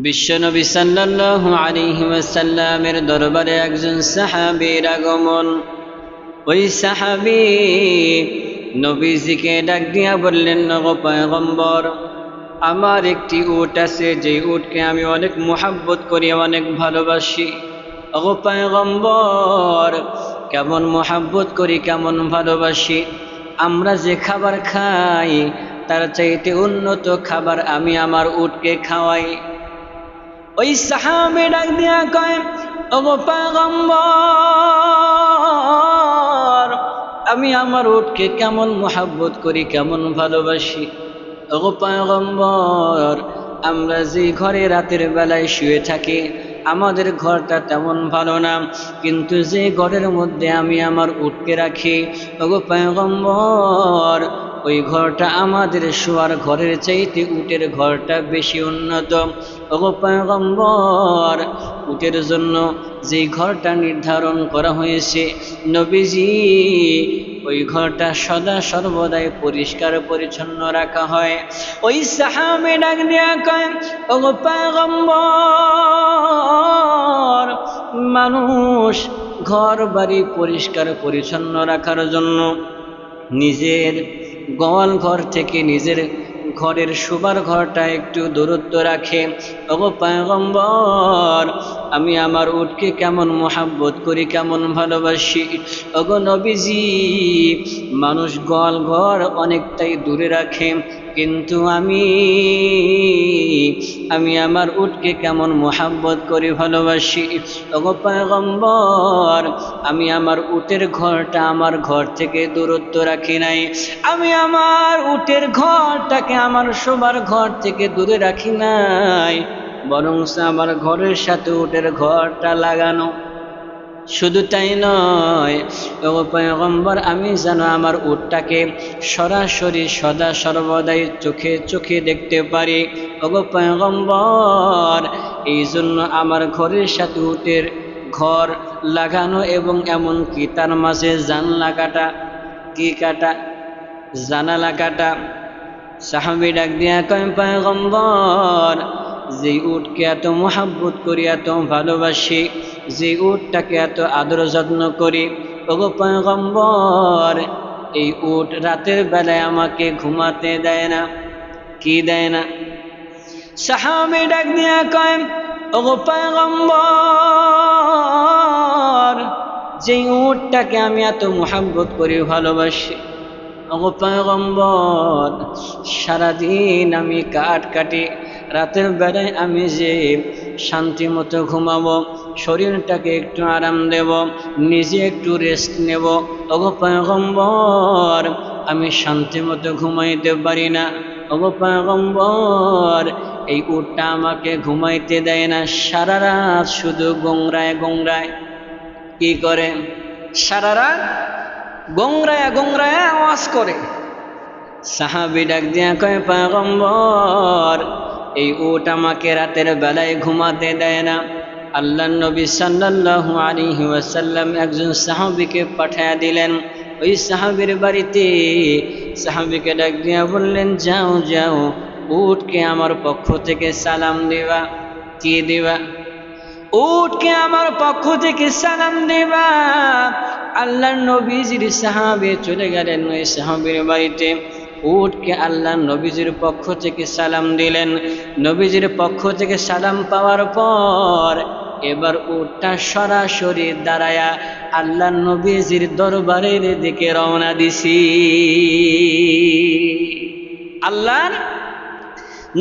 বিশ্বনবী সাল্লাল্লাহু আলাইহি ওয়াসাল্লামের দরবারে একজন সাহাবীর আগমন। ওই সাহাবী নবীজিকে ডাক দিয়া বললেন, ওগো পয়গম্বর, আমার একটি উট আছে, যে উটকে আমি অনেক মোহাব্বত করি, অনেক ভালোবাসি। ওগো পয়গম্বর, কেমন মোহাব্বত করি, কেমন ভালোবাসি। আমরা যে খাবার খাই তার চাইতে উন্নত খাবার আমি আমার উটকে খাওয়াই। ওই সাহাবী ডাক দিয়া কয়, ওগো পয়গম্বর, আমি আমার উটকে কেমন মোহাব্বত করি, কেমন ভালোবাসি। ওগো পয়গম্বর, আমরা যে ঘরে রাতের বেলায় শুয়ে থাকি আমাদের ঘরটা তেমন ভালো না, কিন্তু যে ঘরের মধ্যে আমি আমার উটকে রাখি, ওগো পয়গম্বর, ওই ঘরটা আমাদের শোয়ার ঘরের চাইতে উটের ঘরটা বেশি উন্নত। ওগো পয়গম্বর, উটের জন্য যে ঘরটা নির্ধারণ করা হয়েছে নবীজি, ওই ঘরটা সদা সর্বদাই পরিষ্কার পরিচ্ছন্ন রাখা হয়। ওই সাহাবী ডাক দিয়া কয়, ওগো পয়গম্বর, মানুষ ঘর বাড়ি পরিষ্কার পরিচ্ছন্ন রাখার জন্য নিজের গোয়াল ঘর থেকে নিজের ঘরের শোবার ঘরটা একটু দূরত্ব রাখে। ওগো পয়গম্বর, আমি আমার উটকে কেমন মোহাব্বত করি, কেমন ভালোবাসি। ওগো নবীজি, মানুষ গোয়াল ঘর অনেকটাই দূরে রাখে, কিন্তু আমি আমার উটকে কেমন মোহাব্বত করি, ভালোবাসি। ওগো পয়গম্বর, আমি আমার উটের ঘরটা আমার ঘর থেকে দূরত্ব রাখি নাই, আমি আমার উটের ঘরটাকে আমার শোবার ঘর থেকে দূরে রাখি নাই, বরং আমার ঘরের সাথে উটের ঘরটা লাগানো। শুধু তাই নয়, ওগো পয়গম্বর, আমি যেন আমার উটটাকে সরাসরি সদা সর্বদাই চোখে চোখে দেখতে পারি। ওগো পয়গম্বর, এই জন্য আমার ঘরের সাথে উটের ঘর লাগানো, এবং এমনকি তার মাঝে জানলা কাটা। কি কাটা? জানালা কাটা। সাহাবী ডাক দিয়া কয়, পয়গম্বর, যে উটকে এত মোহাব্বত করি, এত ভালোবাসি, যে উটটাকে এত আদর যত্ন করি, ওগো পয়গম্বর, এই উট রাতের বেলায় আমাকে ঘুমাতে দেয় না। কি দেয় না? সাহাবী ডাক দিয়া কয়, ওগো পয়গম্বর, যে উটটাকে আমি এত মোহাব্বত করি, ভালোবাসি, ওগো পয়গম্বর, সারাদিন আমি কাঠ কাটি, রাতের বেলায় আমি যে শান্তি মতো ঘুমাবো, শরীরটাকে একটু আরাম দেব, নিজে একটু রেস্ট নেব, ওগো পয়গম্বর, আমি শান্তি মতো ঘুমাইতে পারি না। ওগো পয়গম্বর, এই উটটা আমাকে ঘুমাইতে দেয় না, সারা রাত শুধু গোংরায় গোংরায়। কি করে? সারা রাত গোংরায় গোংরায় আওয়াজ করে। সাহাবী ডাক দিয়া কয়, পয়গম্বর, এই উট আমাকে রাতের বেলায় ঘুমাতে দেয় না। আল্লাহর নবী সাল্লাল্লাহু আলাইহি ওয়াসাল্লাম একজন সাহাবীকে পাঠিয়ে দিলেন ওই সাহাবীর বাড়িতে। সাহাবীকে ডাক দিয়া বললেন, যাও যাও, উটকে আমার পক্ষ থেকে সালাম দিবা। কি দিবা? উটকে আমার পক্ষ থেকে সালাম দিবা। আল্লাহর নবীজির সাহাবী চলে গেলেন ওই সাহাবীর বাড়িতে, উটকে আল্লাহর নবীজির পক্ষ থেকে সালাম দিলেন। নবীজির পক্ষ থেকে সালাম পাওয়ার পর এবার উটটা সরাসরি দাঁড়ায়া আল্লাহর নবীজির দরবারের দিকে রওনা দিছি। আল্লাহর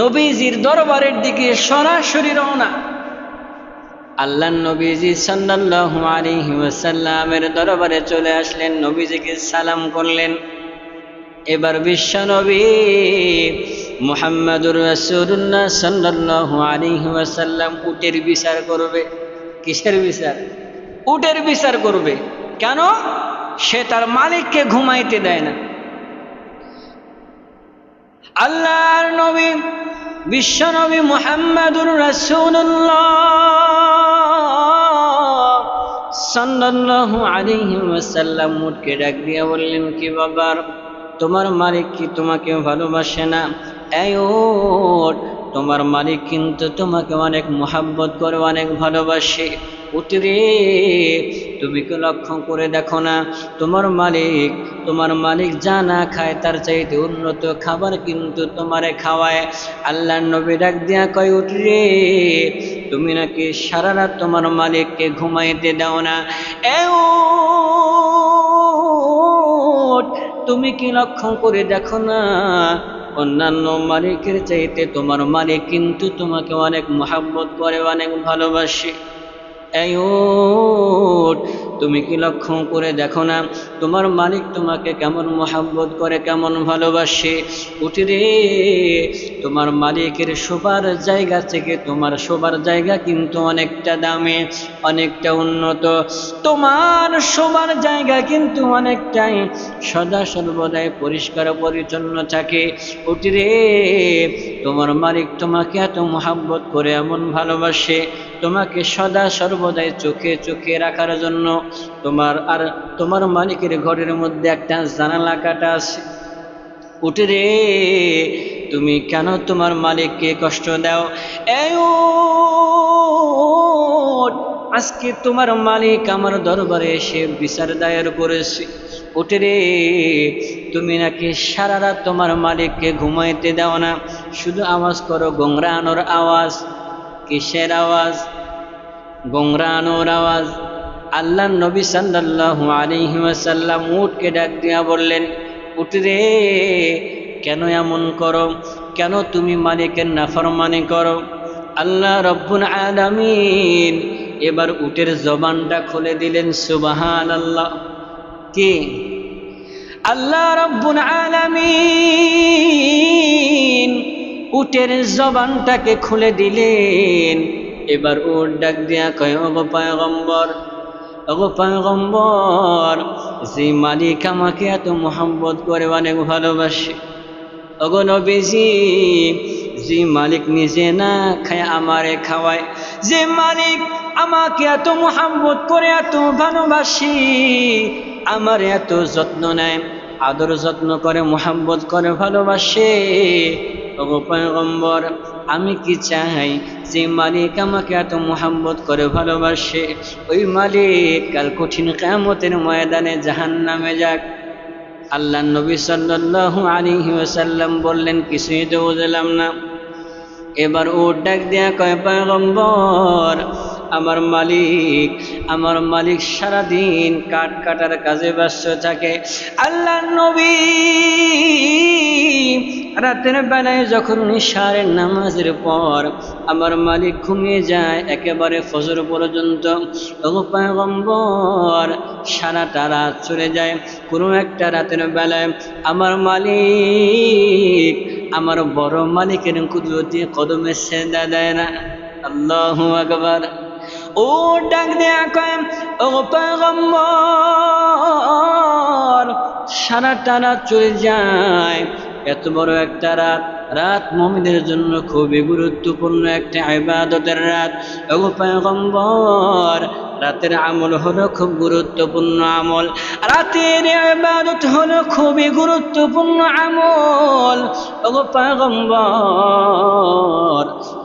নবীজির দরবারের দিকে সরাসরি রওনা। আল্লাহর নবীজি সাল্লাল্লাহু আলাইহি ওয়াসাল্লামের দরবারে চলে আসলেন, নবীজিকে সালাম করলেন। এবার বিশ্ব নবী মুহাম্মদুর রাসূলুল্লাহ সাল্লাল্লাহু আলাইহি ওয়াসাল্লাম উটের বিচার করবে। কিসের বিচার? উটের বিচার করবে। কেন? সে তার মালিককে ঘুমাইতে দেয় না। আল্লাহর নবী বিশ্ব নবী মুহাম্মদুর রাসূলুল্লাহ সাল্লাল্লাহু আলাইহি ওয়াসাল্লাম উটকে ডাক দিয়া বললেন, কি ব্যাপার, তোমার মালিক কি তোমাকে ভালোবাসে না? এই উট, তোমার মালিক কিন্তু তোমাকে অনেক মোহাব্বত করে, অনেক ভালোবাসে। উঠরে তুমি কি লক্ষ্য করে দেখো না, তোমার মালিক যা না খায় তার চাইতে উন্নত খাবার কিন্তু তোমারে খাওয়ায়। আল্লাহর নবী ডাক দিয়া কয়, উঠরে তুমি নাকি সারা রাত তোমার মালিককে ঘুমাইতে দাও না। তুমি কি লক্ষ্য করে দেখো না, অন্যান্য মালিকের চাইতে তোমার মালিক কিন্তু তোমাকে অনেক মোহাব্বত করে, অনেক ভালোবাসে। তুমি কি লক্ষ্য করে দেখো না, তোমার মালিক তোমাকে কেমন মোহাব্বত করে, কেমন ভালোবাসে। উঠরে তোমার মালিকের শোবার জায়গা থেকে তোমার শোবার জায়গা কিন্তু অনেকটা দামি, অনেকটা উন্নত। তোমার শোবার জায়গা কিন্তু অনেকটাই সদা সর্বদাই পরিষ্কার পরিচ্ছন্ন থাকে। উঠরে তোমার মালিক তোমাকে এত মোহাব্বত করে, এমন ভালোবাসে, তোমাকে সদা সর্বদাই চোখে চোখে রাখার জন্য তোমার মালিকের ঘরের মধ্যে একটা জানালা কাটা আছে। উঠরে তুমি কেন তোমার মালিককে কষ্ট দাও? আজকে তোমার মালিক আমার দরবারে এসে বিচার দায়ের করেছে। উঠরে তুমি নাকি সারা রাত তোমার মালিককে ঘুমাইতে দাও না, শুধু আওয়াজ করো গোংরানোর আওয়াজ। কিসের আওয়াজ? গোংরানোর আওয়াজ। আল্লাহ নবী সাল্লাল্লাহু আলাইহি ওয়াসাল্লাম উটকে ডাক দিয়া বললেন, উঠরে কেন এমন করো? কেন তুমি মালিকের নাফরমানি করো? আল্লাহ রব্বুল আলামিন এবার উটের জবানটা খুলে দিলেন। সুবহানাল্লাহ। কি? আল্লাহ রব্বুল আলামিন উটের জবানটাকে খুলে দিলেন। এবার উট ডাক দিয়া কয়, ওগো পয়গম্বর, যে মালিক আমাকে এত মোহাব্বত করে, অনেক ভালোবাসে, ওগো নবীজি, যে মালিক নিজে না খায় আমারে খাওয়ায়, যে মালিক আমাকে এত মোহাব্বত করে, এত ভালোবাসি, আমার এত যত্ন নেয়, আদর যত্ন করে, মোহাব্বত করে, ভালোবাসে, ওগো পয়গম্বর, আমি কি চাই যে মালিক আমাকে এত মোহাব্বত করে, ভালোবাসে, ওই মালিক কাল কঠিন কিয়ামতের ময়দানে জাহান্নামে যাক। আল্লাহ নবী সাল্লাল্লাহু আলাইহি ওয়াসাল্লাম বললেন, কিছুই তো বুঝলাম না। এবার ও ডাক দিয়া কয়, পয়গম্বর, আমার মালিক সারাদিন কাঠ কাটার কাজে ব্যস্ত থাকে। আল্লাহ নবী রাতের বেলায় যখন ইশারের নামাজের পর আমার মালিক ঘুমিয়ে যায় একেবারে ফজর পর্যন্ত, ওগো পয়গম্বর, সারাটা রাত চলে যায়। কোনো একটা রাতের বেলায় আমার মালিক, আমার বড় মালিকের কুদরতি কদমে সেজদা দেয় না। আল্লাহু আকবার। ও ডাক দেয়া কয়, ওগো পয়গম্বর, সারাটা রাত চলে যায়। এত বড় একটা রাত মুমিনের জন্য খুবই গুরুত্বপূর্ণ একটা ইবাদতের রাত। ওগো পয়গম্বর, রাতের আমল হলো খুব গুরুত্বপূর্ণ আমল, রাতের ইবাদত হলো খুবই গুরুত্বপূর্ণ আমল। ওগো পয়গম্বর,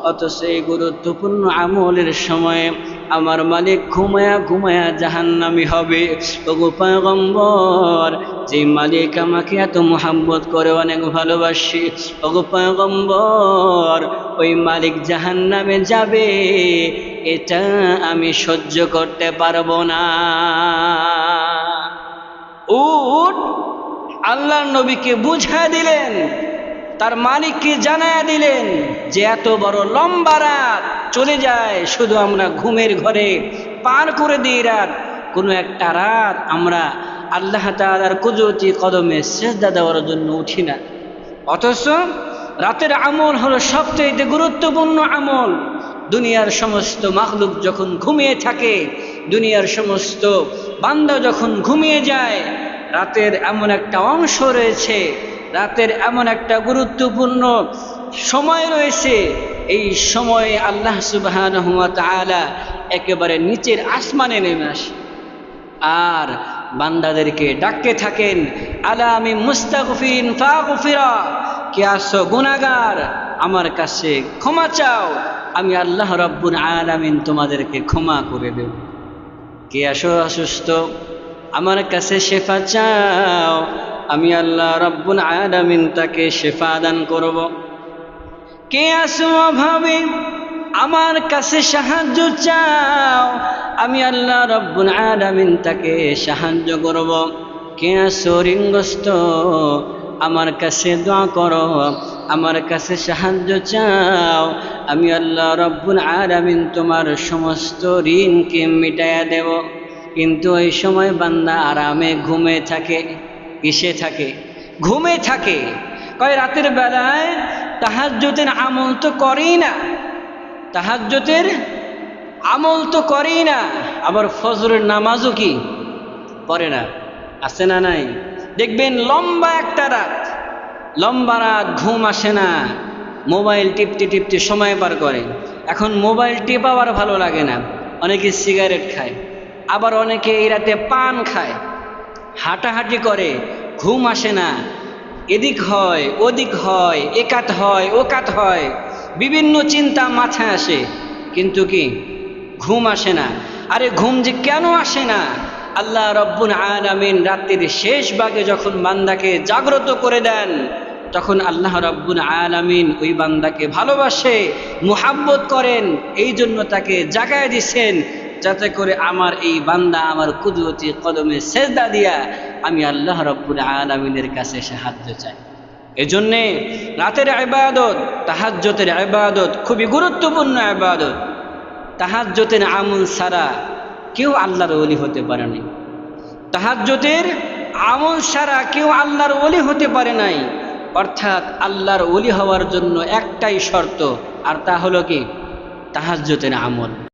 অথচ এই গুরুত্বপূর্ণ আমলের সময়ে আমার মালিক ঘুমায়া জাহান্নামী হবে। ওগো পয়গম্বর, যে মালিক আমাকে এত মোহাব্বত করে, অনেক ভালোবাসি, ওগো পয়গম্বর, ওই মালিক জাহান্নামে যাবে, এটা আমি সহ্য করতে পারবো না। উট আল্লাহর নবীকে বুঝা দিলেন, তার মালিককে জানায়া দিলেন যে এত বড় লম্বা রাত চলে যায়, শুধু আমরা ঘুমের ঘরে পার করে দিই রাত। কোনো একটা রাত আমরা আল্লাহ তাআলার কুদরতি কদমে সিজদা দেওয়ার জন্য উঠি না। অথচ রাতের আমল হলো সবচেয়ে গুরুত্বপূর্ণ আমল। দুনিয়ার সমস্ত মাখলুক যখন ঘুমিয়ে থাকে, দুনিয়ার সমস্ত বান্দা যখন ঘুমিয়ে যায়, রাতের এমন একটা অংশ রয়েছে, রাতের এমন একটা গুরুত্বপূর্ণ সময় রয়েছে, এই সময়ে আল্লাহ সুবহানাহু ওয়া তাআলা একেবারে নিচের আসমানে নেমে আসে আর বান্দাদেরকে ডাকতে থাকেন, আলা আমি মুস্তাগফিরিন ফাগফিরা, কে আসো গুনাহগার, আমার কাছে ক্ষমা চাও, আমি আল্লাহ রাব্বুল আলামিন তোমাদেরকে ক্ষমা করে দেব। কে আসো অসুস্থ, আমার কাছে শেফা চাও, আমি আল্লাহ রাব্বুল আলামিন তাকে শেফা দান করব। কে আসো অভাবে, আমার কাছে সাহায্য চাও, আমি আল্লাহ রাব্বুল আলামিন তাকে সাহায্য করব। কে আসো ঋণগ্রস্ত, আমার কাছে দোয়া করো, আমার কাছে সাহায্য চাও, আমি আল্লাহ রাব্বুল আলামিন তোমার সমস্ত ঋণকে মিটাইয়া দেব। কিন্তু ওই সময় বান্দা আরামে ঘুমে থাকে। কিসে থাকে? ঘুমে থাকে। কয় রাতের বেলায় তাহাজ্জুদের আমল তো করেই না, তাহাজ্জুদের আমল তো করেই না, আবার ফজরের নামাজও কি পড়ে না। আছে না নাই? দেখবেন লম্বা একটা রাত, লম্বা রাত ঘুম আসে না, মোবাইল টিপতে টিপতে সময় পার করে। এখন মোবাইল টিপাবার ভালো লাগে না, অনেকে সিগারেট খায়, আবার অনেকে এই রাতে পান খায়, হাঁটাহাঁটি করে, ঘুম আসে না, এদিক হয় ওদিক হয়, একাত হয় ওকাত হয়, বিভিন্ন চিন্তা মাথায় আসে, কিন্তু কি ঘুম আসে না। আরে ঘুম যে কেন আসে না? আল্লাহ রাব্বুল আলামিন রাত্রির শেষ ভাগে যখন বান্দাকে জাগ্রত করে দেন, তখন আল্লাহ রাব্বুল আলামিন ওই বান্দাকে ভালোবাসে, মুহাব্বত করেন, এই জন্য তাকে জাগায় দিচ্ছেন, যাতে করে আমার এই বান্দা আমার কুদরতি কদমে সেজদা দিয়া আমি আল্লাহ রাব্বুল আলামিনের কাছে সাহায্য চাই। এজন্যে রাতের ইবাদত, তাহাজ্জুদের ইবাদত খুবই গুরুত্বপূর্ণ ইবাদত। তাহাজ্জুদের আমল ছাড়া কেউ আল্লাহর ওলি হতে পারে নাই। তাহাজ্জুদের আমল ছাড়া কেউ আল্লাহর ওলি হতে পারে নাই। অর্থাৎ আল্লাহর ওলি হওয়ার জন্য একটাই শর্ত, আর তা হলো কি? তাহাজ্জুদের আমল।